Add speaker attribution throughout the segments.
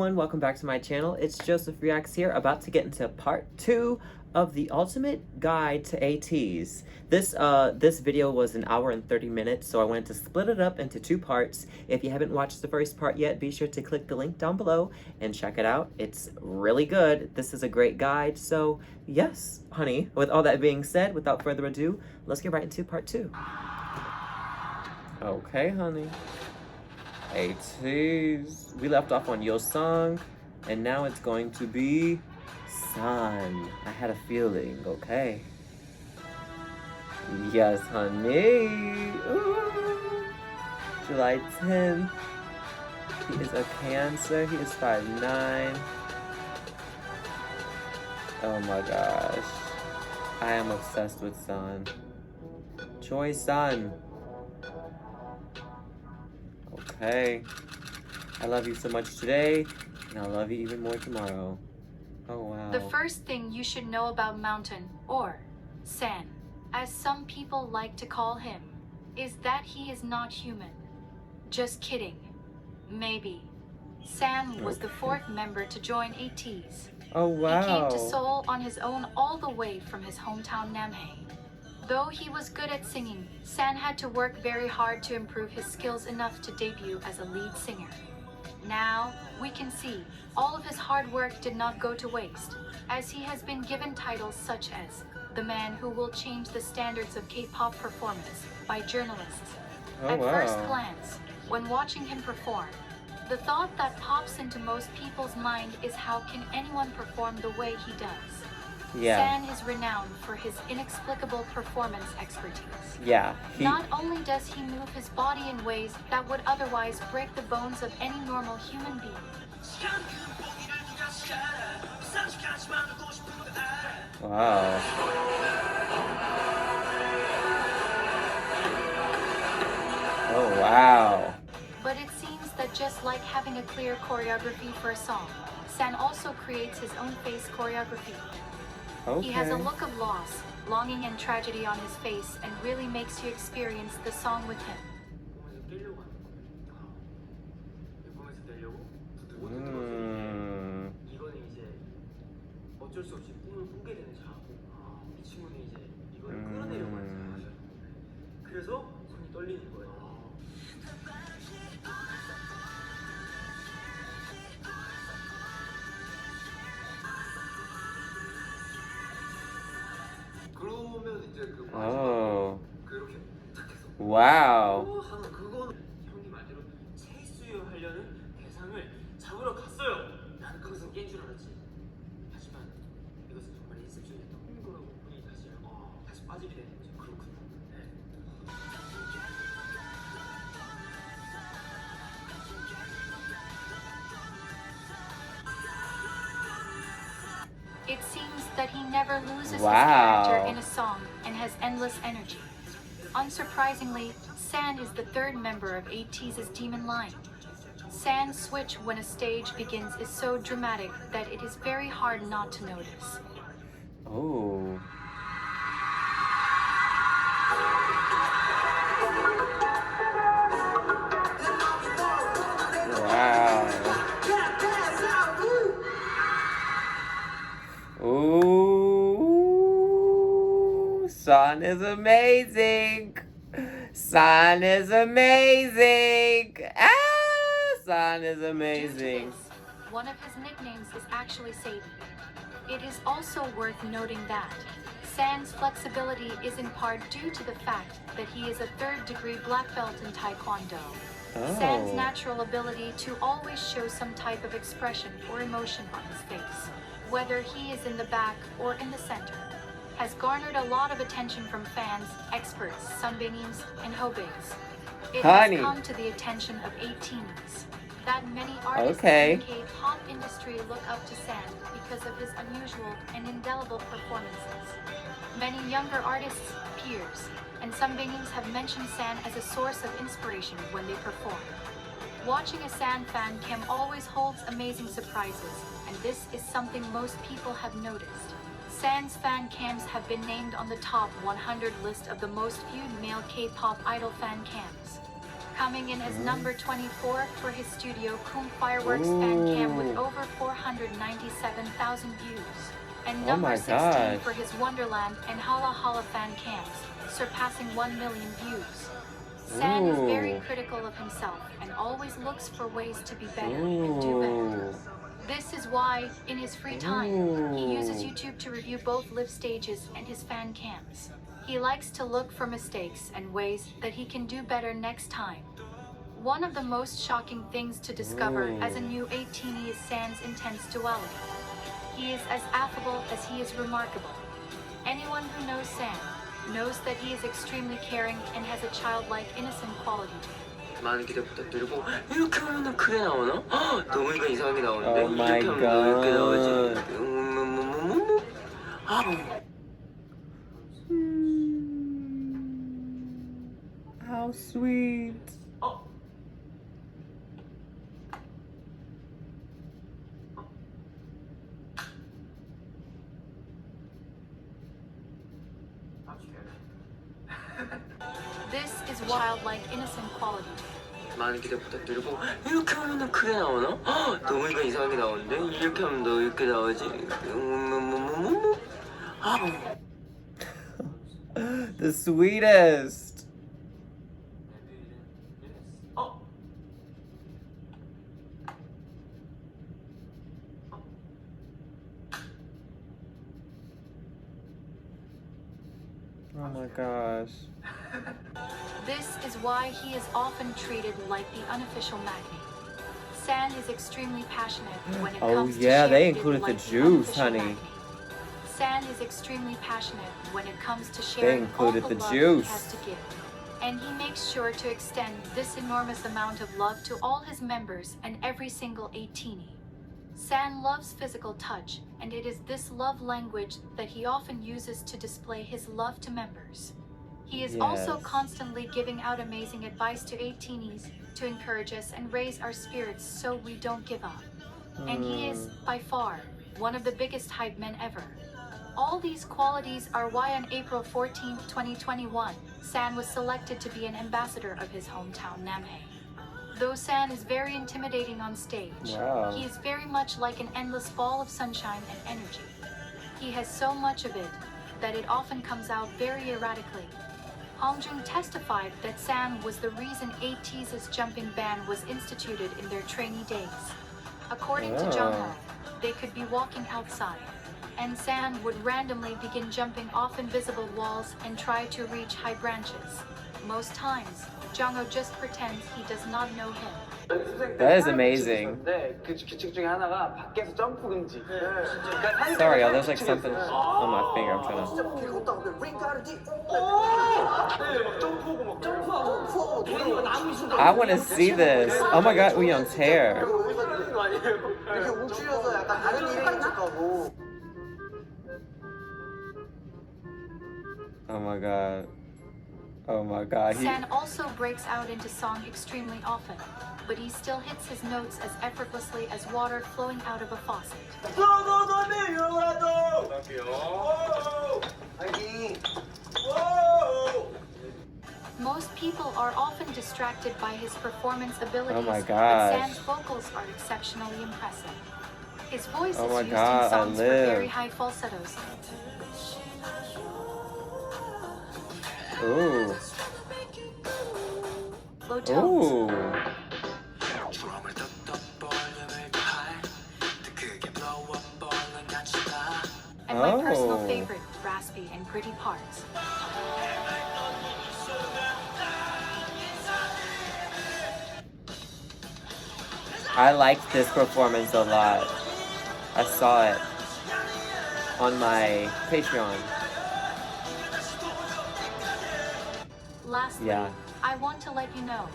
Speaker 1: everyone, welcome back to my channel. It's Joseph Reacts here, about to get into part 2 of the ultimate guide to Ateez. This video was an hour and 30 minutes, so I wanted to split it up into 2 parts. If you haven't watched the first part yet, be sure to click the link down below and check it out. It's really good. This is a great guide, so yes, honey, with all that being said, without further ado, let's get right into part 2. Okay, honey. Ateez. We left off on Wooyoung, and now it's going to be Sun. I had a feeling, okay? Yes, honey. Ooh. July 10th. He is a Cancer. He is 5'9". Oh my gosh. I am obsessed with Sun. Choi Sun. Okay. I love you so much today, and I'll love you even more tomorrow. Oh, wow.
Speaker 2: The first thing you should know about Mountain, or San, as some people like to call him, is that he is not human. Just kidding. Maybe. San was the 4th member to join Ateez.
Speaker 1: Oh, wow.
Speaker 2: He came to Seoul on his own all the way from his hometown Namhae. Though he was good at singing, San had to work very hard to improve his skills enough to debut as a lead singer. Now, we can see, all of his hard work did not go to waste, as he has been given titles such as the man who will change the standards of K-pop performance by journalists. At first glance, when watching him perform, the thought that pops into most people's mind is, how can anyone perform the way he does?
Speaker 1: Yeah.
Speaker 2: San is renowned for his inexplicable performance expertise.
Speaker 1: Yeah.
Speaker 2: Not only does he move his body in ways that would otherwise break the bones of any normal human being.
Speaker 1: Wow. Oh, wow.
Speaker 2: But it seems that just like having a clear choreography for a song, San also creates his own face choreography.
Speaker 1: Okay.
Speaker 2: He has a look of loss, longing and tragedy on his face, and really makes you experience the song with him.
Speaker 1: Oh. Wow.
Speaker 3: 형님 말대로 체수하려는 대상을 잡으러 갔어요. 나는 거기서 깬 줄 알았지. 하지만 이것은 정말 인셉션이었던 거라고 보니 다시 빠지게 되는 거죠. 그렇군요.
Speaker 2: It seems that he never loses his
Speaker 1: Wow.
Speaker 2: character in a song and has endless energy. Unsurprisingly, San is the 3rd member of Ateez's Demon line. San's switch when a stage begins is so dramatic that it is very hard not to notice.
Speaker 1: Oh. Wow. Ooh, Sun is amazing. Sun is amazing. Ah, Sun is amazing.
Speaker 2: One of his nicknames is actually Sadie. It is also worth noting that San's flexibility is in part due to the fact that he is a 3rd-degree black belt in Taekwondo. San's natural ability to always show some type of expression or emotion on his face, whether he is in the back or in the center, has garnered a lot of attention from fans, experts, sunbangings, and hobeys. It has come to the attention of Ateez that many artists in the K-pop industry look up to San because of his unusual and indelible performances. Many younger artists, peers, and sunbangings have mentioned San as a source of inspiration when they perform. Watching a San fan cam always holds amazing surprises, and this is something most people have noticed. San's fan cams have been named on the top 100 list of the most viewed male K-pop idol fan cams. coming in as number 24 for his Studio Kum Fireworks fan cam with over 497,000 views. And number 16 for his Wonderland and Hala Hala fan cams, surpassing 1 million views. San is very critical of himself and always looks for ways to be better and do better. This is why, in his free time, he uses YouTube to review both live stages and his fan cams. He likes to look for mistakes and ways that he can do better next time. One of the most shocking things to discover as a new 18 is San's intense duality. He is as affable as he is remarkable. Anyone who knows San knows that he is extremely caring and has a childlike, innocent quality to him.
Speaker 3: 많은 기대 부탁드리고 이렇게 하면 크게 나오나? 너무 이거 이상하게 나오는데
Speaker 1: Oh my
Speaker 3: 이렇게 하면 이렇게 나오지.
Speaker 1: How sweet.
Speaker 2: This is childlike, innocent quality to him.
Speaker 3: 많은 기대 부탁드리고 이렇게 하면 크게 나오나? 너무 이거 이상하게 나오는데 이렇게 하면 너 이렇게 나오지.
Speaker 1: The sweetest. Oh my gosh.
Speaker 2: This is why he is often treated like the unofficial magnate. San is extremely passionate when it comes to
Speaker 1: yeah, they
Speaker 2: sharing
Speaker 1: included
Speaker 2: like
Speaker 1: the juice,
Speaker 2: unofficial
Speaker 1: honey.
Speaker 2: magnate. San is extremely passionate when it comes to
Speaker 1: They
Speaker 2: sharing all
Speaker 1: included
Speaker 2: the
Speaker 1: the
Speaker 2: love
Speaker 1: juice.
Speaker 2: he has to give. And he makes sure to extend this enormous amount of love to all his members and every single 18. San loves physical touch, and it is this love language that he often uses to display his love to members. He is also
Speaker 1: Yes.
Speaker 2: constantly giving out amazing advice to 18s to encourage us and raise our spirits so we don't give up. And he is, by far, one of the biggest hype men ever. All these qualities are why on April 14, 2021, San was selected to be an ambassador of his hometown Namhae. Though San is very intimidating on stage,
Speaker 1: Wow.
Speaker 2: he is very much like an endless ball of sunshine and energy. He has so much of it that it often comes out very erratically. Hongjung testified that San was the reason Ateez's jumping ban was instituted in their trainee days. According to Jongho, they could be walking outside, and San would randomly begin jumping off invisible walls and try to reach high branches. Most times, Jongho just pretends he does not know him.
Speaker 1: That is amazing.
Speaker 4: 그 규칙 중에 하나가 밖에서 점프 금지.
Speaker 1: Sorry, there's like something on my finger. I'm trying to. I want to see this. Oh my god, Wooyoung's hair.
Speaker 4: 이렇게 움츠려서 약간 다른 일인 척하고.
Speaker 1: Oh my god. Oh my god.
Speaker 2: San also breaks out into song extremely often, but he still hits his notes as effortlessly as water flowing out of a faucet. Most people are often distracted by his performance abilities,
Speaker 1: Oh my
Speaker 2: but
Speaker 1: gosh.
Speaker 2: San's vocals are exceptionally impressive. His voice
Speaker 1: Oh
Speaker 2: is
Speaker 1: my
Speaker 2: used
Speaker 1: God,
Speaker 2: in songs
Speaker 1: I
Speaker 2: for
Speaker 1: live.
Speaker 2: very high falsettos.
Speaker 1: Ooh.
Speaker 2: Low tones.
Speaker 1: Ooh.
Speaker 2: And my personal
Speaker 1: Oh.
Speaker 2: favorite, raspy and pretty parts.
Speaker 1: I liked this performance a lot. I saw it on my Patreon.
Speaker 2: Lastly,
Speaker 1: Yeah.
Speaker 2: I want to let you know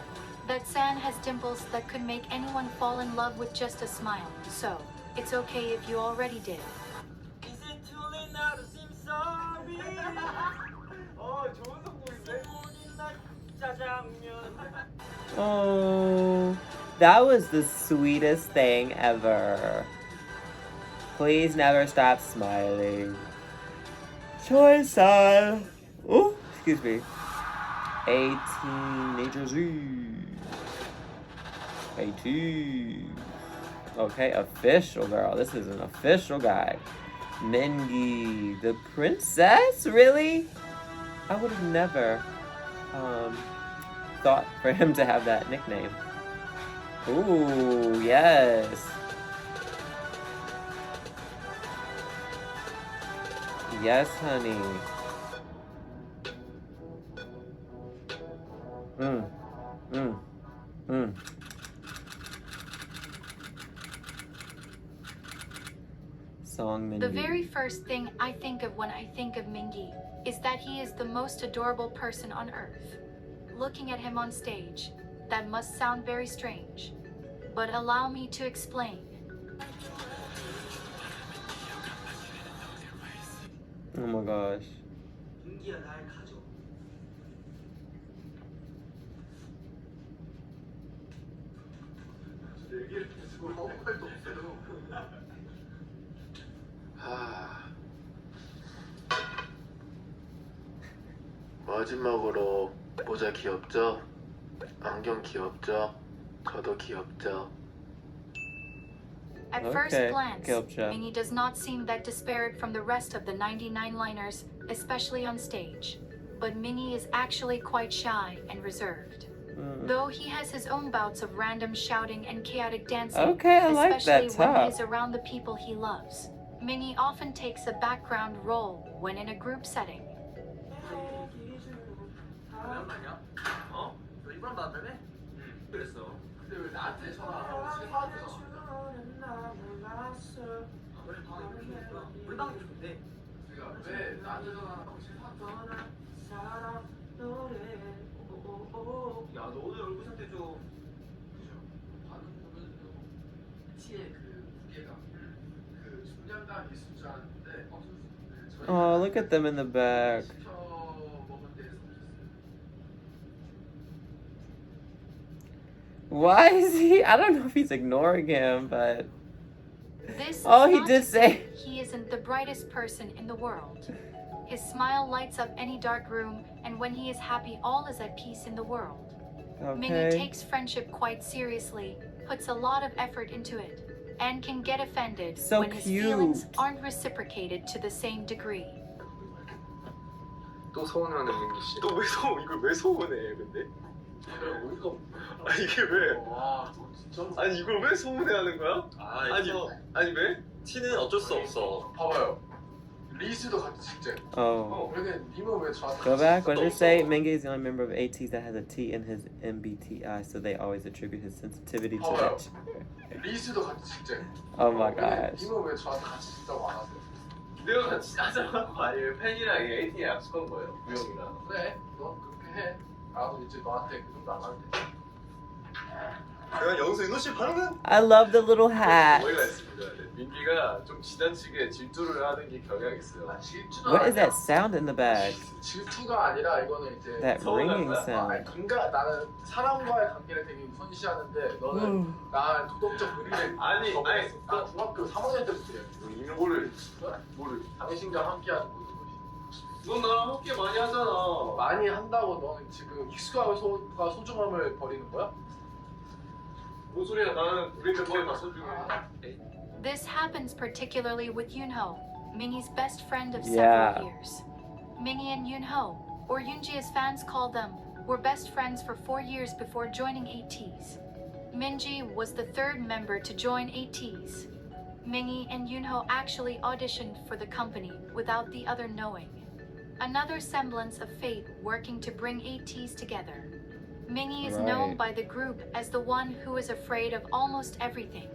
Speaker 2: that San has dimples that could make anyone fall in love with just a smile. So, it's okay if you already did.
Speaker 1: Oh, that was the sweetest thing ever. Please never stop smiling. Choi-san. Oh, excuse me. 18 New Jersey. 18. Okay, official girl. This is an official guy. Mingi, the princess? Really? I would have never thought for him to have that nickname. Ooh, yes. Yes, honey. Song Mingi.
Speaker 2: The very first thing I think of when I think of Mingi is that he is the most adorable person on earth. Looking at him on stage, that must sound very strange. But allow me to explain.
Speaker 1: Oh my gosh.
Speaker 3: 민기야 날 가져. 얘기를 계속 아무 말도 없어요.
Speaker 5: 마지막으로 모자 귀엽죠? 안경 귀엽죠? 저도 귀엽죠?
Speaker 2: At first
Speaker 1: Okay,
Speaker 2: glance,
Speaker 1: 귀엽죠.
Speaker 2: Mingi does not seem that disparate from the rest of the 99 liners, especially on stage. But Mingi is actually quite shy and reserved. Though he has his own bouts of random shouting and chaotic dancing,
Speaker 1: Okay, I like
Speaker 2: especially
Speaker 1: that
Speaker 2: when
Speaker 1: top.
Speaker 2: he is around the people he loves. Mingi often takes a background role when in a group setting.
Speaker 3: 오랜만이야? 어? 너 이번 나왔다며? 응. 그랬어. 근데 왜 나한테 전화하고 지금 나한테 전화하냐? 그래, 방이 좋으니까. 우리 방이 좋은데. 내가 왜 나한테 전화하고 지금 사람 노래. 야, 너 오늘 얼굴 상태 좀. 그죠? 반응 보면서 티의 그 무게가 그 중량감 있을 줄 알았는데 없었어.
Speaker 1: Oh, look at them in the back. Why is he? I don't know if he's ignoring him, but
Speaker 2: This
Speaker 1: Oh,
Speaker 2: is
Speaker 1: he
Speaker 2: not
Speaker 1: did
Speaker 2: to
Speaker 1: say-
Speaker 2: he isn't the brightest person in the world. His smile lights up any dark room, and when he is happy, all is at peace in the world. Mingi
Speaker 1: okay.
Speaker 2: takes friendship quite seriously, puts a lot of effort into it, and can get offended
Speaker 1: So
Speaker 2: when his feelings
Speaker 1: cute.
Speaker 2: aren't reciprocated to the same degree.
Speaker 3: 또 서운해하는 민기 씨. 너 왜 이걸 왜 서운해? 근데? 아니 이게 왜? 와, 진짜. 아니 이걸 왜 서운해하는 거야? 아니 왜? 티는 어쩔 수 없어. 봐봐요. 리스도 같이 직제.
Speaker 1: Oh.
Speaker 3: 그러게 님은 왜 저한테?
Speaker 1: Go back. What did it say? Mingi is the only member of Ateez that has a T in his MBTI, so they always attribute his sensitivity to it.
Speaker 3: 리스도 같이 직제.
Speaker 1: Oh my gosh.
Speaker 3: 님은 왜 저한테 같이 찍자고 안 하세요? 내가 같이 하자고 아니면 팬이랑 AT에 약속한 거예요, 우영이랑. 그래, 너 그렇게 해. 나도 이제 너한테 그 정도 안 하면 돼. 내가 영수 윤호 씨 반응은?
Speaker 1: I love the little hat.
Speaker 6: 오해가 있습니다. 네, 민기가 좀 지나치게 질투를 하는 게 경향이 있어요.
Speaker 3: 질투는
Speaker 1: What is
Speaker 3: 아니야.
Speaker 1: that sound in the bag?
Speaker 3: 질투가 아니라 이거는 이제
Speaker 1: That ringing
Speaker 3: 아니,
Speaker 1: sound.
Speaker 3: 나는 사람과의 관계를 되게 우선시하는데 너는 나 도덕적 의리를
Speaker 6: 아니,
Speaker 3: 거부했어. 나 중학교 3학년 때부터
Speaker 6: 이거를
Speaker 3: 뭐를 당신과 함께하는 모든 것이
Speaker 6: 넌 나랑 함께 많이 하잖아.
Speaker 3: 많이 한다고 너는 지금 익숙함과 소중함을 버리는 거야?
Speaker 6: 뭔 소리야? 나는 우리 멤버에 다 소중해.
Speaker 2: This happens particularly with Jongho, Mingi's best friend of
Speaker 1: Yeah.
Speaker 2: several years. Mingi and Jongho, or Yoonji as fans call them, were best friends for 4 years before joining Ateez. Mingi was the third member to join Ateez. Mingi and Jongho actually auditioned for the company without the other knowing. Another semblance of fate working to bring Ateez together. Mingi is known
Speaker 1: Right.
Speaker 2: by the group as the one who is afraid of almost everything.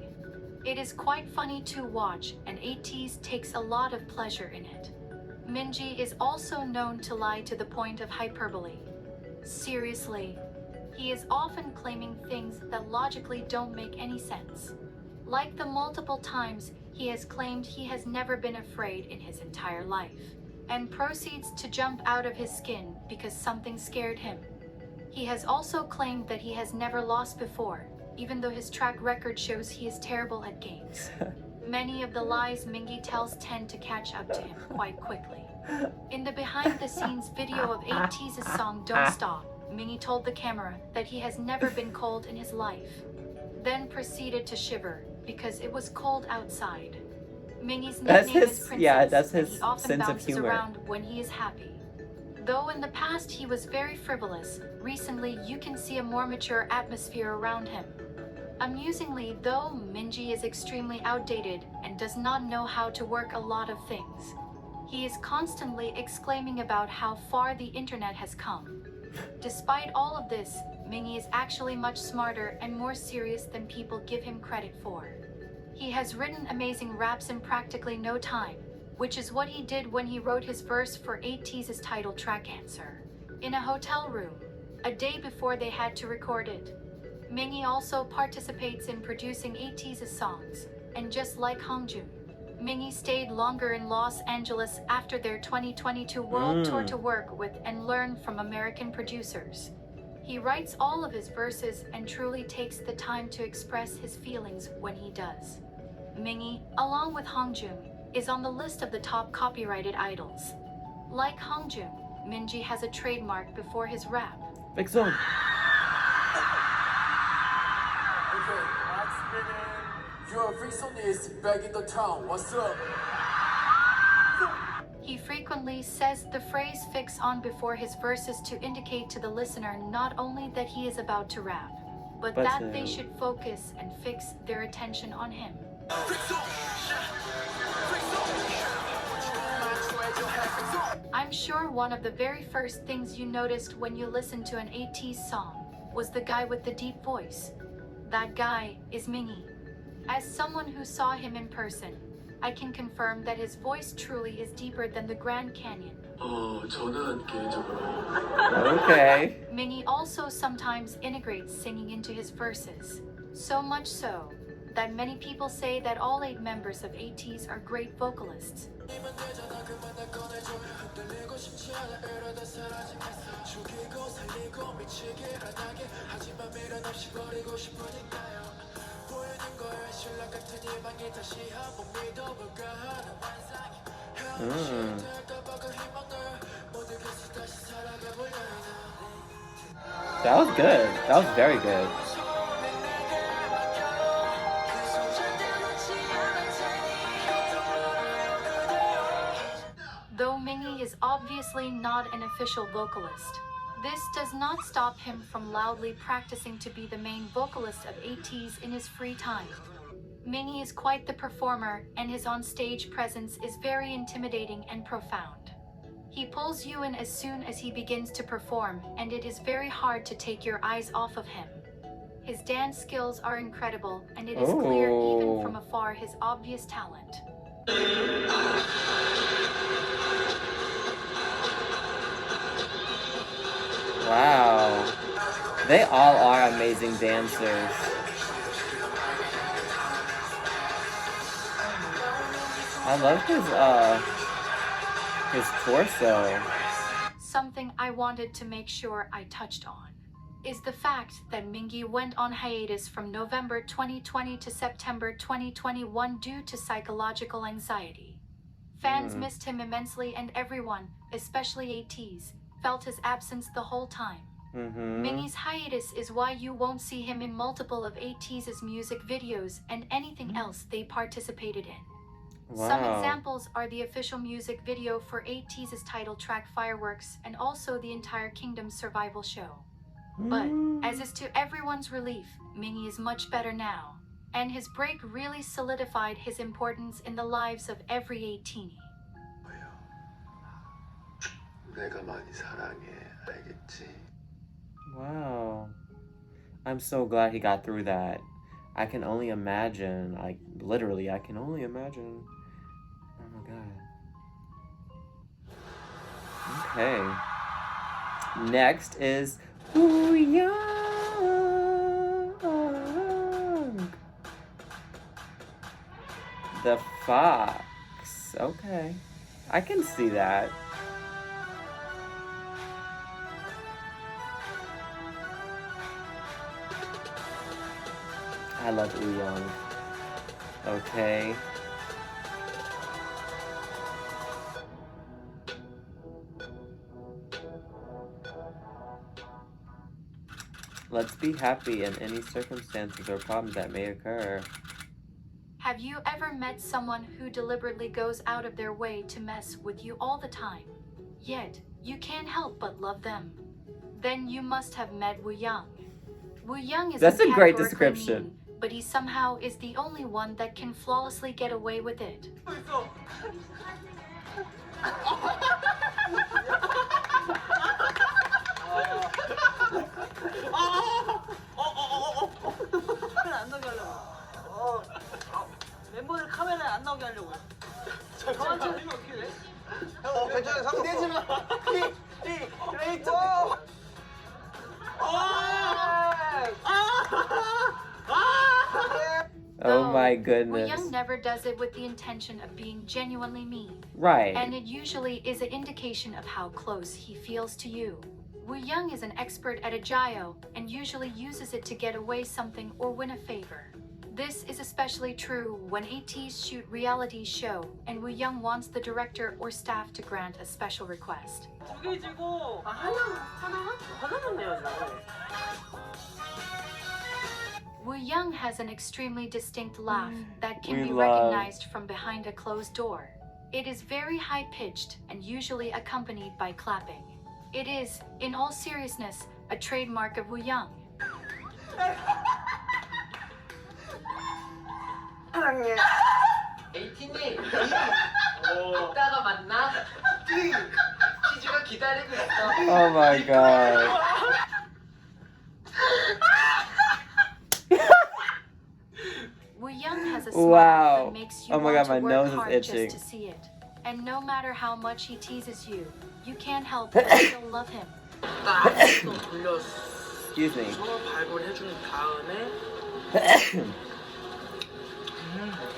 Speaker 2: It is quite funny to watch, and Ateez takes a lot of pleasure in it. Mingi is also known to lie to the point of hyperbole. Seriously, he is often claiming things that logically don't make any sense. Like the multiple times he has claimed he has never been afraid in his entire life, and proceeds to jump out of his skin because something scared him. He has also claimed that he has never lost before, even though his track record shows he is terrible at games. Many of the lies Mingi tells tend to catch up to him quite quickly. In the behind-the-scenes video of Ateez's song Don't Stop, Mingi told the camera that he has never been cold in his life. Then proceeded to shiver because it was cold outside. Mingi's nickname is Princess,
Speaker 1: that's
Speaker 2: and
Speaker 1: his
Speaker 2: he often
Speaker 1: sense of
Speaker 2: bounces
Speaker 1: humor.
Speaker 2: around when he is happy. Though in the past he was very frivolous, recently you can see a more mature atmosphere around him. Amusingly though, Mingi is extremely outdated and does not know how to work a lot of things. He is constantly exclaiming about how far the internet has come. Despite all of this, Mingi is actually much smarter and more serious than people give him credit for. He has written amazing raps in practically no time, which is what he did when he wrote his verse for Ateez's title track Answer, in a hotel room, a day before they had to record it. Mingi also participates in producing Ateez's songs, and just like Hongjun, Mingi stayed longer in Los Angeles after their 2022 world tour to work with and learn from American producers. He writes all of his verses and truly takes the time to express his feelings when he does. Mingi, along with Hongjun, is on the list of the top copyrighted idols. Like Hongjun, Mingi has a trademark before his rap.
Speaker 1: Big song.
Speaker 7: Okay, next minute. Your Vixen is back in the town. What's up?
Speaker 2: He frequently says the phrase fix on before his verses to indicate to the listener not only that he is about to rap, but that they should focus and fix their attention on him. I'm sure one of the very first things you noticed when you listened to an Ateez song was the guy with the deep voice. That guy is Mingi. As someone who saw him in person, I can confirm that his voice truly is deeper than the Grand Canyon.
Speaker 5: 저는 개인적으로
Speaker 1: Okay.
Speaker 2: Mingi also sometimes integrates singing into his verses. So much so that many people say that all 8 members of Ateez are great vocalists.
Speaker 1: That was good. That was very good.
Speaker 2: Though Mingi is obviously not an official vocalist, this does not stop him from loudly practicing to be the main vocalist of Ateez in his free time. Mingi is quite the performer, and his on-stage presence is very intimidating and profound. He pulls you in as soon as he begins to perform, and it is very hard to take your eyes off of him. His dance skills are incredible, and it is clear even from afar his obvious talent.
Speaker 1: Wow. They all are amazing dancers. I love his torso.
Speaker 2: Something I wanted to make sure I touched on is the fact that Mingi went on hiatus from November 2020 to September 2021 due to psychological anxiety. Fans missed him immensely, and everyone, especially Ateez, felt his absence the whole time. Mingi's hiatus is why you won't see him in multiple of Ateez's music videos and anything else they participated in. Some examples are the official music video for Ateez's title track Fireworks and also the entire Kingdom survival show. But, as is to everyone's relief, Mingi is much better now, and his break really solidified his importance in the lives of every Ateenie.
Speaker 5: 내가 많이 사랑해, 알겠지?
Speaker 1: Wow. I'm so glad he got through that. I can only imagine, like, literally, I can only imagine. Oh my god. Okay. Next is Wooyoung. The fox. Okay. I can see that. I love Wooyoung. Okay. Let's be happy in any circumstances or problem that may occur.
Speaker 2: Have you ever met someone who deliberately goes out of their way to mess with you all the time? Yet, you can't help but love them. Then you must have met Wooyoung. Wooyoung is
Speaker 1: That's a great
Speaker 2: categorically
Speaker 1: description.
Speaker 2: mean, but he somehow is the only one that can flawlessly get away with it.
Speaker 4: 안 나게 하려고. 멤버들 카메라에 안 나오게 하려고요. 저한테 이거 어떻게 돼? 괜찮아, 상관없어. 마. 레이트.
Speaker 1: Oh my
Speaker 2: Wooyoung
Speaker 1: goodness.
Speaker 2: never does it with the intention of being genuinely mean.
Speaker 1: Right.
Speaker 2: And it usually is an indication of how close he feels to you. Wooyoung is an expert at agio and usually uses it to get away something or win a favor. This is especially true when Ateez shoot reality show and Wooyoung wants the director or staff to grant a special request.
Speaker 4: 두 개 지고 하나만 내야죠.
Speaker 2: Wooyoung has an extremely distinct laugh that can
Speaker 1: We
Speaker 2: be
Speaker 1: love.
Speaker 2: recognized from behind a closed door. It is very high-pitched and usually accompanied by clapping. It is, in all seriousness, a trademark of Wooyoung.
Speaker 4: 사랑해.
Speaker 7: 에이티님, 이따가 만나. 키즈가 기다리고 있어.
Speaker 1: Oh my god.
Speaker 2: Wooyoung has a smile
Speaker 1: Wow.
Speaker 2: that makes you
Speaker 1: Oh my
Speaker 2: want
Speaker 1: god,
Speaker 2: to
Speaker 1: my
Speaker 2: work
Speaker 1: nose is
Speaker 2: hard
Speaker 1: itching.
Speaker 2: just to see it. And no matter how much he teases you, you can't help but still love him.
Speaker 4: 나또 돌렸어.
Speaker 1: Excuse me.
Speaker 4: 서로 발굴해준 다음에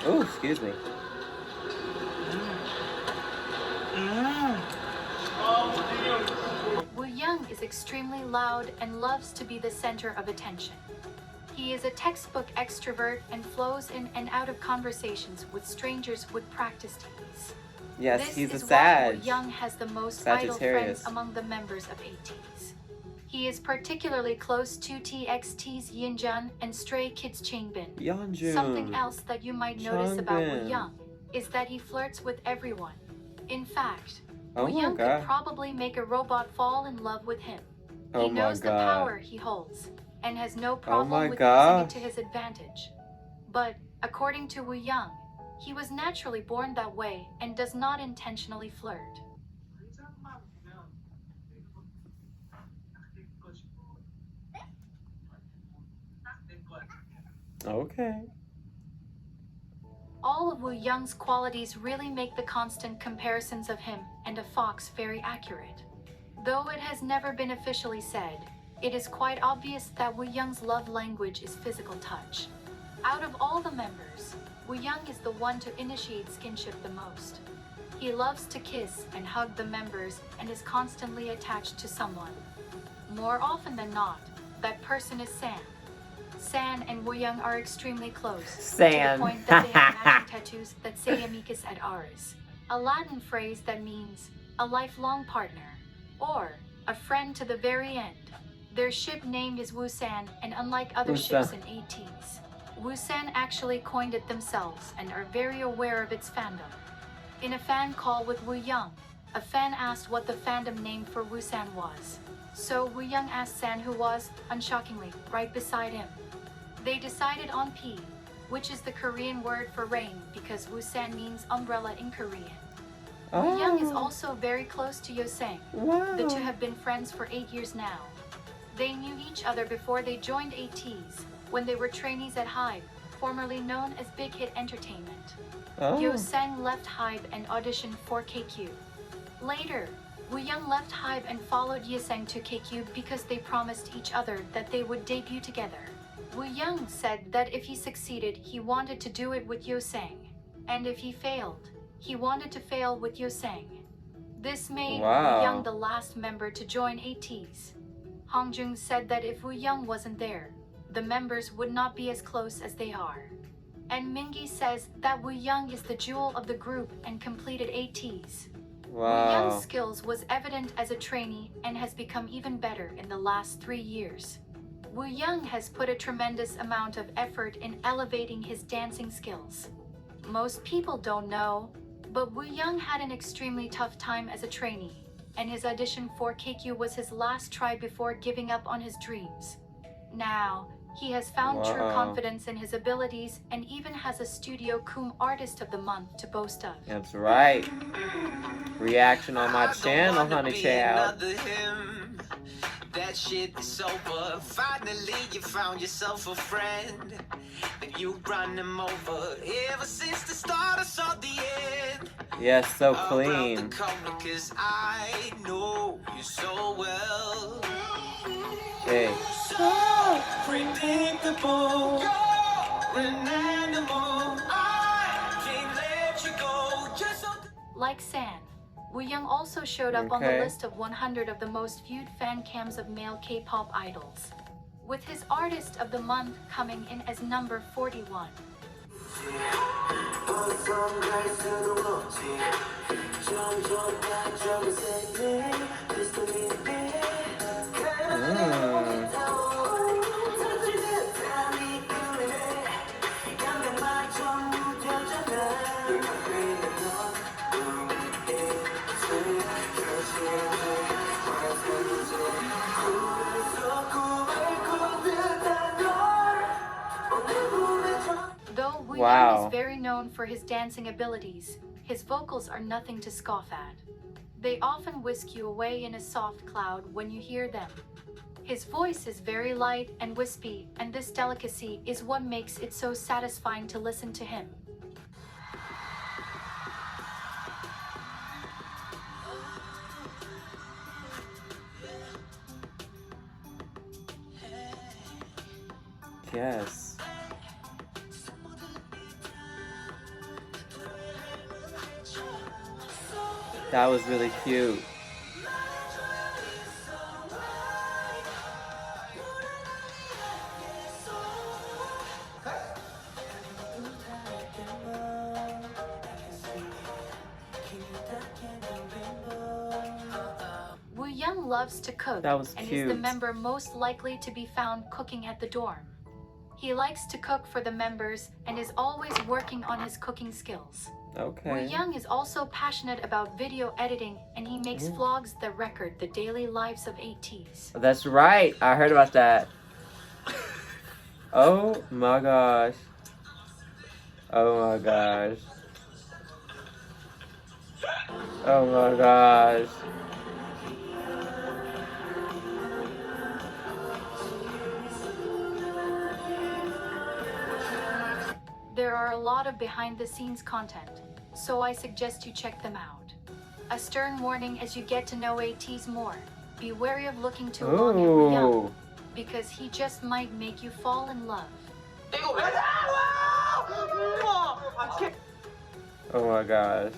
Speaker 1: Oh, excuse me.
Speaker 2: Wooyoung is extremely loud and loves to be the center of attention. He is a textbook extrovert and flows in and out of conversations with strangers with practiced ease.
Speaker 1: Yes,
Speaker 2: This
Speaker 1: he's a
Speaker 2: is why
Speaker 1: Sag.
Speaker 2: Wooyoung has the most vital
Speaker 1: Sagittarius.
Speaker 2: friends among the members of Ateez. He is particularly close to TXT's Yinjun and Stray Kids Changbin.
Speaker 1: Yeonjun.
Speaker 2: Something else that you might notice about
Speaker 1: Changbin.
Speaker 2: Wooyoung is that he flirts with everyone. In fact,
Speaker 1: Oh my
Speaker 2: Wooyoung
Speaker 1: god.
Speaker 2: could probably make a robot fall in love with him.
Speaker 1: Oh
Speaker 2: He
Speaker 1: my
Speaker 2: knows the
Speaker 1: god.
Speaker 2: power he holds and has no
Speaker 1: my
Speaker 2: problem with using
Speaker 1: gosh.
Speaker 2: it to his advantage. But according to Wooyoung, he was naturally born that way and does not intentionally flirt.
Speaker 1: Okay.
Speaker 2: All of Wooyoung's qualities really make the constant comparisons of him and a fox very accurate. Though it has never been officially said, it is quite obvious that Wooyoung's love language is physical touch. Out of all the members, Wooyoung is the one to initiate skinship the most. He loves to kiss and hug the members and is constantly attached to someone. More often than not, that person is San. San and Wooyoung are extremely close, to
Speaker 1: San.
Speaker 2: the point that they have matching tattoos that say amicus et aris, a Latin phrase that means a lifelong partner, or a friend to the very end. Their ship named is Woosan, and unlike other
Speaker 1: Woosan.
Speaker 2: ships in Ateez, Woosan actually coined it themselves and are very aware of its fandom. In a fan call with Wooyoung, a fan asked what the fandom name for Woosan was. So Wooyoung asked San who was, unshockingly, right beside him. They decided on P, which is the Korean word for rain because Woosan means umbrella in Korean. Wooyoung is
Speaker 1: Oh,
Speaker 2: also very close to Yosang.
Speaker 1: wow.
Speaker 2: The two have been friends for 8 years now. They knew each other before they joined Ateez, when they were trainees at Hybe, formerly known as Big Hit Entertainment.
Speaker 1: Oh.
Speaker 2: Yosang left Hybe and auditioned for KQ. Later, Wooyoung left Hybe and followed Yesang to KQ because they promised each other that they would debut together. Wooyoung said that if he succeeded, he wanted to do it with Yosang, and if he failed, he wanted to fail with Yosang. This made
Speaker 1: Wow.
Speaker 2: Wooyoung the last member to join Ateez. Hongjung said that if Wooyoung wasn't there, the members would not be as close as they are. And Mingi says that Wooyoung is the jewel of the group and completed Ateez. Wooyoung's
Speaker 1: Wow.
Speaker 2: skills was evident as a trainee and has become even better in the last 3 years. Wooyoung has put a tremendous amount of effort in elevating his dancing skills. Most people don't know, but Wooyoung had an extremely tough time as a trainee, and his audition for KQ was his last try before giving up on his dreams. Now, he has found true confidence in his abilities and even has a Studio Coom Artist of the Month to boast of.
Speaker 1: That's right. Reaction on my channel, honey child.
Speaker 8: That shit is over. Finally, you found yourself a friend. And you run him over. Ever since the start, I saw the end.
Speaker 1: Yes, so clean.
Speaker 8: Cause I know you so well.
Speaker 1: Hey.
Speaker 8: So predictable. You're an animal. I can't let you go. Just so
Speaker 2: Like San, Wooyoung also showed up on the list of 100 of the most viewed fan cams of male K-pop idols, with his Artist of the Month coming in as number 41. Though Wooyoung is very known for his dancing abilities, his vocals are nothing to scoff at. They often whisk you away in a soft cloud when you hear them. His voice is very light and wispy, and this delicacy is what makes it so satisfying to listen to him.
Speaker 1: Yes. That was really cute.
Speaker 2: Wooyoung loves to cook
Speaker 1: That was
Speaker 2: and
Speaker 1: cute.
Speaker 2: is the member most likely to be found cooking at the dorm. He likes to cook for the members and is always working on his cooking skills.
Speaker 1: Okay.
Speaker 2: Wooyoung is also passionate about video editing, and he makes vlogs that record the daily lives of Ateez.
Speaker 1: That's right. I heard about that. Oh my gosh. Oh my gosh. Oh my gosh.
Speaker 2: There are a lot of behind-the-scenes content, so I suggest you check them out. A stern warning as you get to know Ateez more. Be wary of looking too long at Wooyoung, because he just might make you fall in love.
Speaker 1: Oh my gosh.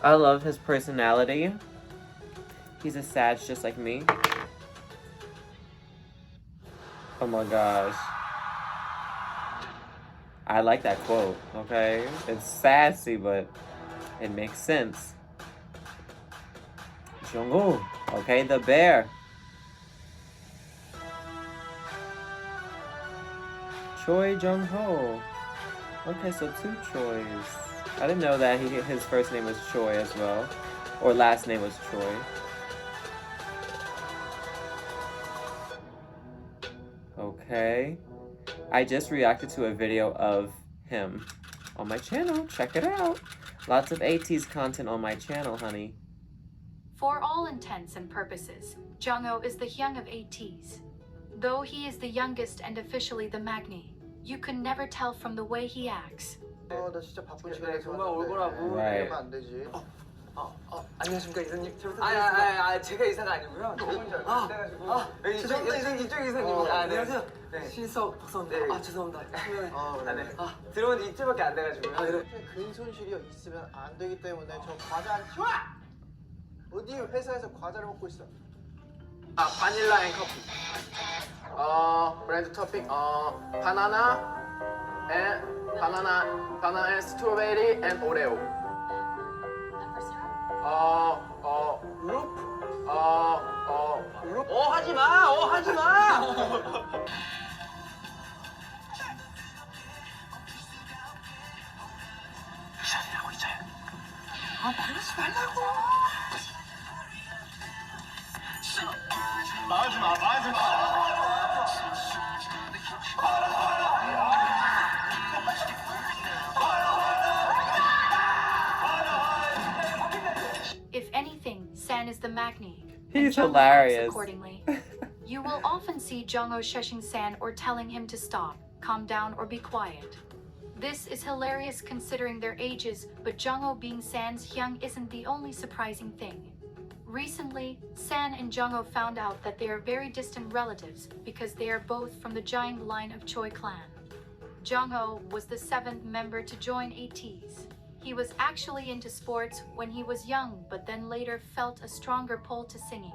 Speaker 1: I love his personality. He's a Sag just like me. Oh my gosh. I like that quote, okay? It's sassy, but it makes sense. Jongho, okay, the bear. Choi Jongho. Okay, so two Chois. I didn't know that his first name was Choi as well. Or last name was Choi. Okay. I just reacted to a video of him on my channel. Check it out. Lots of Ateez content on my channel, honey.
Speaker 2: For all intents and purposes, Jongho is the young of Ateez. Though he is the youngest and officially the Magni, you can never tell from the way he acts.
Speaker 4: 나 진짜 바쁜 시간에
Speaker 7: 금방 올 거라고.
Speaker 4: 이러면 안 되지.
Speaker 7: 안녕하십니까 이사님.
Speaker 4: 제가 이사가 아니고요. 이쪽 이사님.
Speaker 7: 안녕하세요.
Speaker 4: 네.
Speaker 7: 신석 박사입니다.
Speaker 4: 네.
Speaker 7: 죄송합니다.
Speaker 4: 네.
Speaker 7: 들어온 지 이틀밖에 안 돼가지고요.
Speaker 4: 근손실이 있으면 안 되기 때문에 저 과자 안 치워! 어디 회사에서 과자를 먹고 있어? 바닐라 앤 커피. 브랜드 토핑. 바나나 앤 스트로베리 앤 오레오. 루프. 루프
Speaker 3: 하지 마! 하지 마!
Speaker 2: If anything, San is the Magni.
Speaker 1: He's
Speaker 2: and Jongho
Speaker 1: hilarious.
Speaker 2: acts accordingly. You will often see Jongho shushing San or telling him to stop, calm down, or be quiet. This is hilarious considering their ages, but Jongho being San's Hyung isn't the only surprising thing. Recently, San and Jongho found out that they are very distant relatives because they are both from the giant line of Choi clan. Jongho was the 7th member to join Ateez. He was actually into sports when he was young, but then later felt a stronger pull to singing.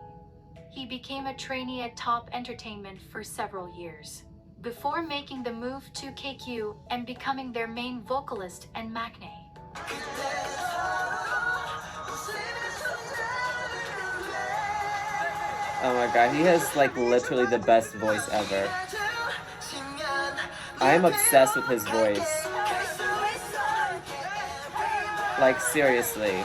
Speaker 2: He became a trainee at Top Entertainment for several years, before making the move to KQ and becoming their main vocalist and maknae.
Speaker 1: Oh my god, he has like literally the best voice ever. I'm obsessed with his voice. Like, seriously.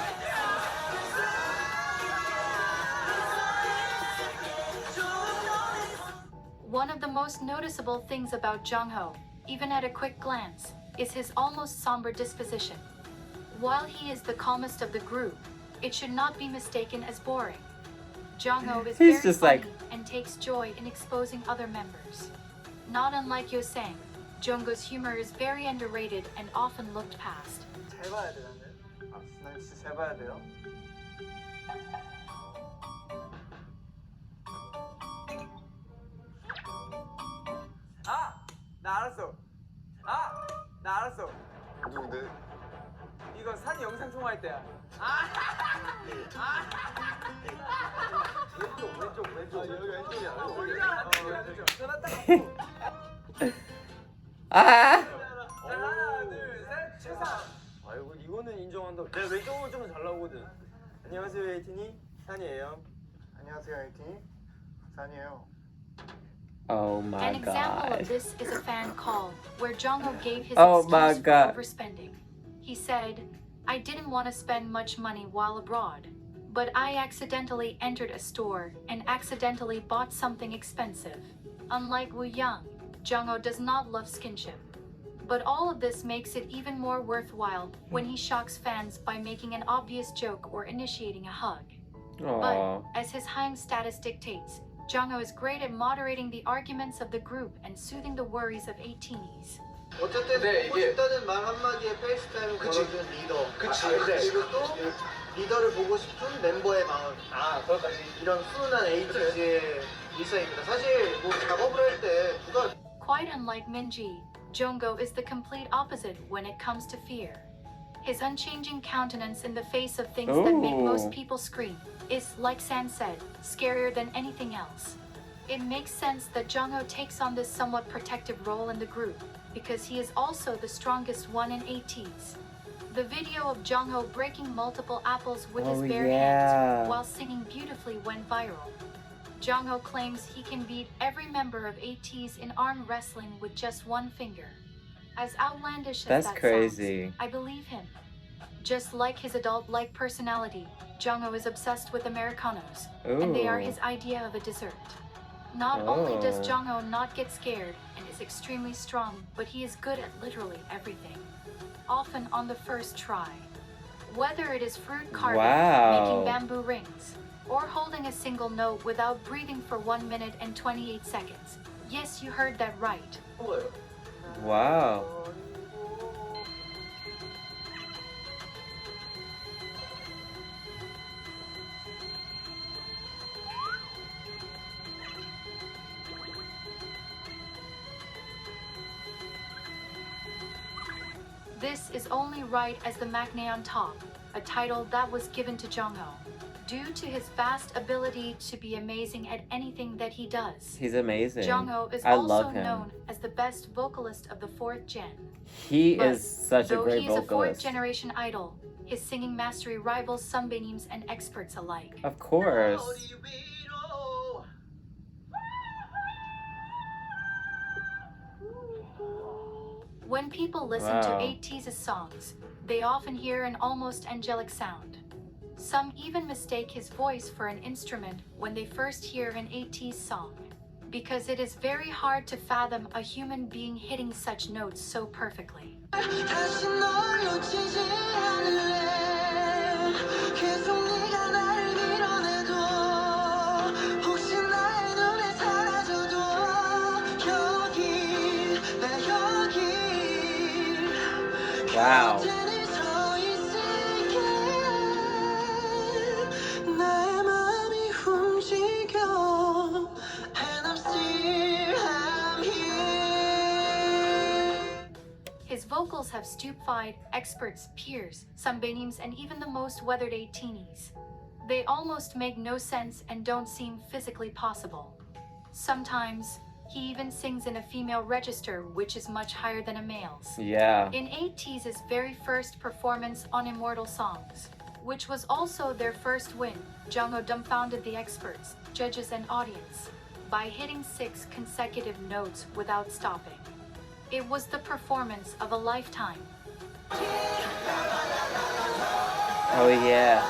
Speaker 2: One of the most noticeable things about Jongho, even at a quick glance, is his almost somber disposition. While he is the calmest of the group, it should not be mistaken as boring. Jongho is
Speaker 1: He's
Speaker 2: very
Speaker 1: just
Speaker 2: funny
Speaker 1: like-
Speaker 2: and takes joy in exposing other members. Not unlike Yosang, Jongho's humor is very underrated and often looked past.
Speaker 4: 잘 봐야 돼 나는. 난 진짜 잘 봐야 돼요. 나 알았어. 나 알았어.
Speaker 5: 누군데?
Speaker 4: 이거 산 영상 통화할 때야. 왼쪽. 여기 왼쪽이야. 왼쪽. 전화 딱 받고.
Speaker 1: Ah!
Speaker 4: 하나, 둘, 셋, 최상. 아이고 이거는 인정한다. 내가 왼쪽으로 좀 잘 나오거든. 안녕하세요 에이틴이 산이에요. 안녕하세요 에이틴이 산이에요.
Speaker 1: Oh my
Speaker 2: An example
Speaker 1: god.
Speaker 2: of this is a fan call, where Jongho gave his
Speaker 1: Oh my
Speaker 2: excuse
Speaker 1: God.
Speaker 2: for overspending. He said, "I didn't want to spend much money while abroad, but I accidentally entered a store and accidentally bought something expensive." Unlike Wooyoung, Jongho does not love skinship. But all of this makes it even more worthwhile when he shocks fans by making an obvious joke or initiating a hug.
Speaker 1: Aww.
Speaker 2: But, as his Hyung status dictates, Jongho is great at moderating the arguments of the group and soothing the worries of Ateez.
Speaker 4: 어쨌든
Speaker 6: 네,
Speaker 4: 보고
Speaker 6: 이게-
Speaker 4: 싶다는 말 한마디에 페이스타임을
Speaker 6: 그치.
Speaker 4: 걸어준 리더.
Speaker 6: 그치.
Speaker 4: 그리고 또 리더를 보고 싶은 멤버의 마음.
Speaker 6: 그것까지.
Speaker 4: 이런 훈훈한 에이티즈의 일상입니다. 사실 뭐 작업을 할 때 누가
Speaker 2: Quite unlike Mingi, Jongho is the complete opposite when it comes to fear. His unchanging countenance in the face of things that make most
Speaker 1: Ooh.
Speaker 2: people scream is, like San said, scarier than anything else. It makes sense that Jongho takes on this somewhat protective role in the group, because he is also the strongest one in Ateez. The video of Jongho breaking multiple apples with his
Speaker 1: Oh,
Speaker 2: bare
Speaker 1: yeah.
Speaker 2: hands while singing beautifully went viral. Jongho claims he can beat every member of Ateez in arm wrestling with just one finger. As outlandish as
Speaker 1: That's
Speaker 2: that
Speaker 1: crazy.
Speaker 2: sounds, I believe him. Just like his adult-like personality, Jongho is obsessed with Americanos, and they are
Speaker 1: Ooh.
Speaker 2: his idea of a dessert. Not only does
Speaker 1: Oh.
Speaker 2: Jongho not get scared and is extremely strong, but he is good at literally everything, often on the first try. Whether it is fruit carving,
Speaker 1: Wow.
Speaker 2: making bamboo rings, or holding a single note without breathing for 1 minute and 28 seconds. Yes, you heard that right.
Speaker 1: Wow.
Speaker 2: This is only right as the maknae on top, a title that was given to Jongho, due to his vast ability to be amazing at anything that he does.
Speaker 1: He's amazing.
Speaker 2: Jongho is
Speaker 1: I
Speaker 2: also
Speaker 1: love him.
Speaker 2: known as the best vocalist of the 4th gen.
Speaker 1: He
Speaker 2: But
Speaker 1: is such a
Speaker 2: though
Speaker 1: great
Speaker 2: he is a 4th
Speaker 1: vocalist.
Speaker 2: generation idol, his singing mastery rivals sunbeams and experts alike.
Speaker 1: Of course.
Speaker 4: 어디 위로
Speaker 2: When people listen to Ateez's songs, they often hear an almost angelic sound. Some even mistake his voice for an instrument when they first hear an Ateez song, because it is very hard to fathom a human being hitting such notes so perfectly.
Speaker 1: Wow.
Speaker 2: His vocals have stupefied experts, peers, sambainims, and even the most weathered Ateenies. They almost make no sense and don't seem physically possible. Sometimes, he even sings in a female register, which is much higher than a male's.
Speaker 1: Yeah.
Speaker 2: In Ateez's very first performance on Immortal Songs, which was also their first win, Jongho dumbfounded the experts, judges, and audience by hitting 6 consecutive notes without stopping. It was the performance of a lifetime.
Speaker 1: Oh yeah.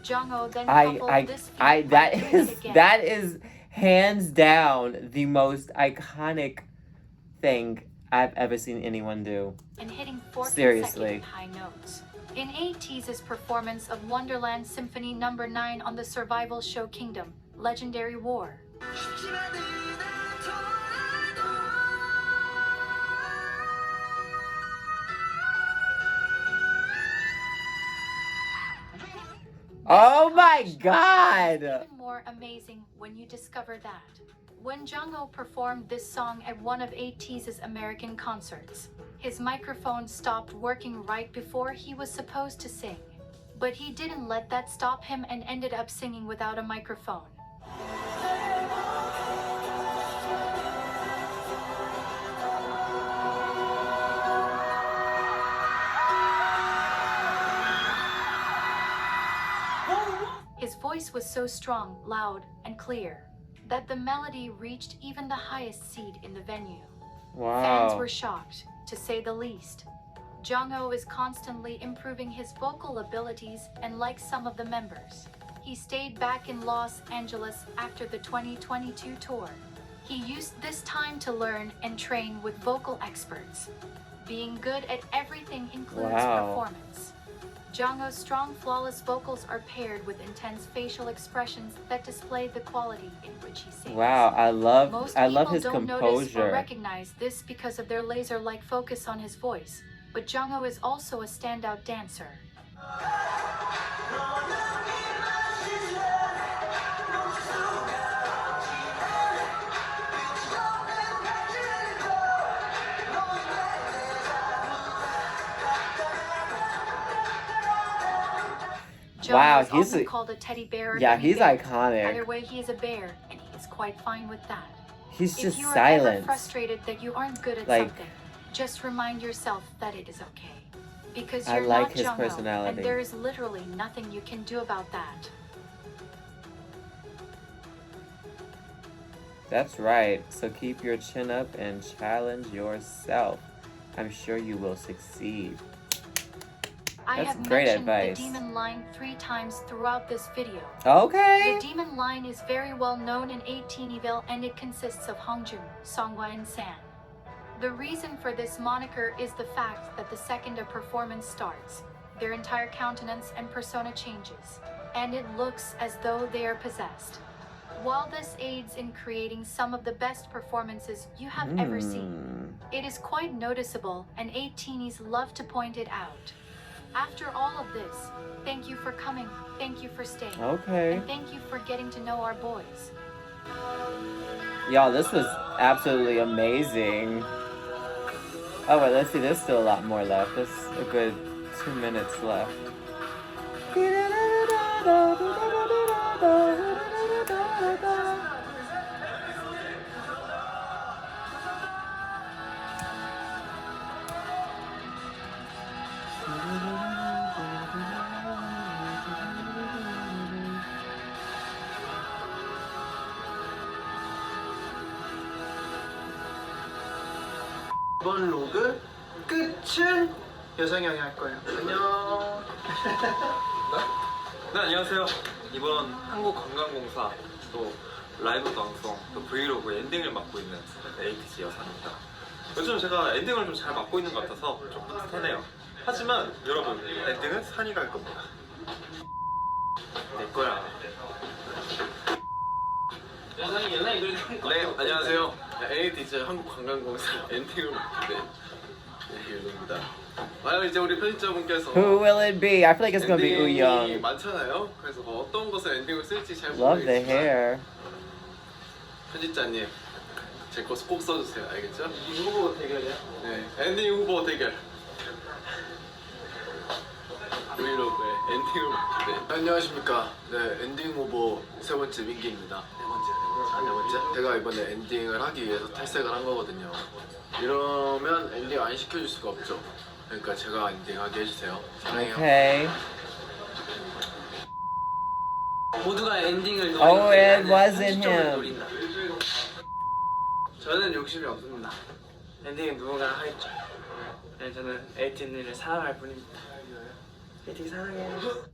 Speaker 2: Jongho then coupled this feat
Speaker 1: that
Speaker 2: by doing
Speaker 1: is
Speaker 2: it again.
Speaker 1: that is hands down the most iconic thing I've ever seen anyone do.
Speaker 2: And hitting 4
Speaker 1: Seriously.
Speaker 2: consecutive high notes. In Ateez's performance of Wonderland Symphony No. 9 on the survival show Kingdom, Legendary War.
Speaker 1: Oh my god!
Speaker 2: Even more amazing when you discover that. When Jongho performed this song at one of Ateez's American concerts, his microphone stopped working right before he was supposed to sing. But he didn't let that stop him and ended up singing without a microphone. His voice was so strong, loud, and clear that the melody reached even the highest seat in the venue.
Speaker 1: Wow.
Speaker 2: Fans were shocked, to say the least. Jongho is constantly improving his vocal abilities, and like some of the members, he stayed back in Los Angeles after the 2022 tour. He used this time to learn and train with vocal experts. Being good at everything includes performance. Jongho's strong, flawless vocals are paired with intense facial expressions that display the quality in which he sings.
Speaker 1: Wow, I love his
Speaker 2: don't notice or
Speaker 1: composure.
Speaker 2: recognize this because of their laser-like focus on his voice, but Jongho is also a standout dancer.
Speaker 1: Wow,
Speaker 2: Jongho is
Speaker 1: he's
Speaker 2: often called a teddy bear or
Speaker 1: yeah,
Speaker 2: gummy
Speaker 1: he's
Speaker 2: bear.
Speaker 1: iconic.
Speaker 2: Either way, he is a bear, and he is quite fine with that.
Speaker 1: He's just
Speaker 2: if you are
Speaker 1: silent.
Speaker 2: ever frustrated that you aren't good at
Speaker 1: Like-
Speaker 2: something, just remind yourself that it is okay. Because
Speaker 1: I
Speaker 2: you're
Speaker 1: like
Speaker 2: not
Speaker 1: his
Speaker 2: Jongho,
Speaker 1: personality.
Speaker 2: and there is literally nothing you can do about that.
Speaker 1: That's right. So keep your chin up and challenge yourself. I'm sure you will succeed.
Speaker 2: I
Speaker 1: That's
Speaker 2: have
Speaker 1: great
Speaker 2: mentioned
Speaker 1: advice.
Speaker 2: the demon line 3 times throughout this video.
Speaker 1: Okay.
Speaker 2: The demon line is very well known in Ateenieville, and it consists of Hongjun, Songhwa, and San. The reason for this moniker is the fact that the second a performance starts, their entire countenance and persona changes, and it looks as though they are possessed. While this aids in creating some of the best performances you have ever seen, it is quite noticeable, and Ateenies love to point it out. After all of this, thank you for coming, thank you for staying,
Speaker 1: Okay.
Speaker 2: and thank you for getting to know our boys.
Speaker 1: Y'all, this was absolutely amazing. Oh, wait, let's see. There's still a lot more left. There's a good 2 minutes left.
Speaker 4: 이번 로그 끝은 여성이 형이 할 거예요. 안녕.
Speaker 9: 네, 안녕하세요. 이번 한국관광공사 또 라이브 방송 또 브이로그 엔딩을 맡고 있는 에이티즈 여사입니다. 요즘 제가 엔딩을 좀 잘 맡고 있는 것 같아서 좀 뿌듯하네요. 하지만 여러분, 엔딩은 산이 갈 겁니다. 내 거야. 네, 안녕하세요. 에이티즈 한국관광공사 엔딩을 맡게 된 유입니다. 이제 우리 편집자분께서
Speaker 1: Who will it be? I feel like it's gonna be
Speaker 9: 엔딩이
Speaker 1: Wooyoung.
Speaker 9: 많잖아요. 그래서 뭐 어떤 것을 엔딩을 쓸지 잘
Speaker 1: Love the
Speaker 9: 모르겠지만
Speaker 1: hair.
Speaker 9: 편집자님 제 거 꼭 써주세요. 알겠죠?
Speaker 4: 엔딩 후보 대결이야?
Speaker 9: 네, 엔딩 후보 대결. 브이로그의 엔딩을 맡게.
Speaker 5: 안녕하십니까. 네, 엔딩 후보 세 번째 민기입니다. 네 번째. 제가 이번에 엔딩을 하기 위해서 탈색을 한 거거든요. 이러면 엔딩 안 시켜줄 수가 없죠. 그러니까 제가 엔딩하게 해주세요. 사랑해요.
Speaker 1: Okay.
Speaker 3: 모두가 엔딩을
Speaker 1: Oh, it wasn't him.
Speaker 3: 노린다. 저는 욕심이 없습니다. 엔딩은 누군가 하겠죠. 네, 저는 에이틴을 사랑할 뿐입니다. 에이틴 사랑해요.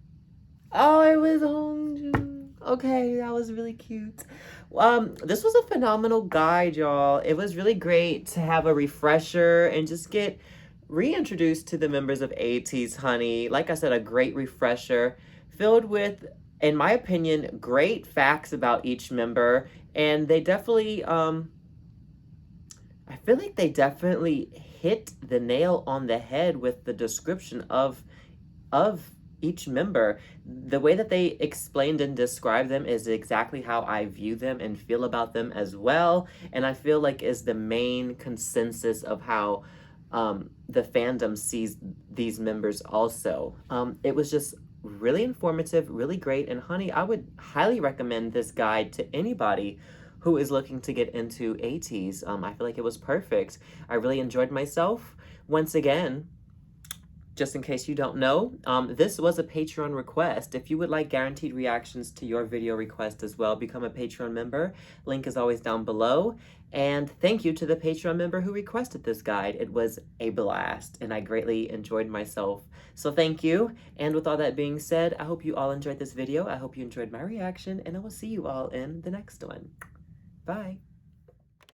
Speaker 1: Oh, it was Hongjun. Okay, that was really cute. This was a phenomenal guide, y'all. It was really great to have a refresher and just get reintroduced to the members of Ateez, honey. Like I said, a great refresher filled with, in my opinion, great facts about each member. And they definitely, I feel like they definitely hit the nail on the head with the description of each member. The way that they explained and described them is exactly how I view them and feel about them as well. And I feel like is the main consensus of how the fandom sees these members also. It was just really informative, really great. And honey, I would highly recommend this guide to anybody who is looking to get into Ateez. I feel like it was perfect. I really enjoyed myself. Once again, just in case you don't know, this was a Patreon request. If you would like guaranteed reactions to your video request as well, become a Patreon member. Link is always down below. And thank you to the Patreon member who requested this guide. It was a blast, and I greatly enjoyed myself. So thank you. And with all that being said, I hope you all enjoyed this video. I hope you enjoyed my reaction, and I will see you all in the next one. Bye.